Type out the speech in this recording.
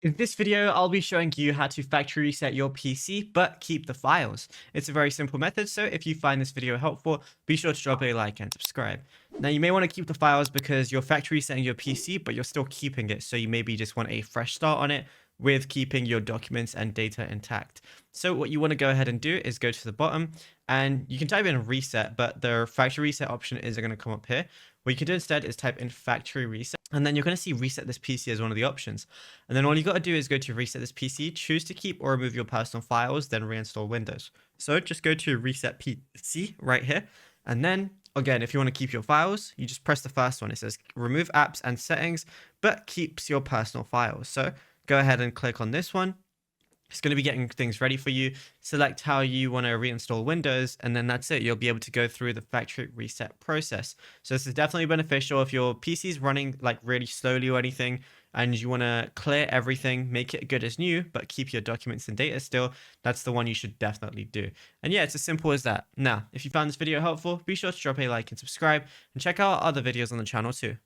In this video, I'll be showing you how to factory reset your PC, but keep the files. It's a very simple method, so if you find this video helpful, be sure to drop a like and subscribe. Now, you may want to keep the files because you're factory resetting your PC, but you're still keeping it, so you maybe just want a fresh start on it with keeping your documents and data intact. So what you want to go ahead and do is go to the bottom, and you can type in reset, but the factory reset option isn't going to come up here. What you can do instead is type in factory reset, and then you're going to see reset this PC as one of the options. And then all you got to do is go to reset this PC, choose to keep or remove your personal files, then reinstall Windows. So just go to reset PC right here. And then again, if you want to keep your files, you just press the first one. It says remove apps and settings, but keeps your personal files. So go ahead and click on this one. It's going to be getting things ready for you. Select how you want to reinstall Windows, and then that's it. You'll be able to go through the factory reset process. So this is definitely beneficial if your PC is running like really slowly or anything, and you want to clear everything, make it good as new, but keep your documents and data still. That's the one you should definitely do. And yeah, it's as simple as that. Now, if you found this video helpful, be sure to drop a like and subscribe, and check out other videos on the channel too.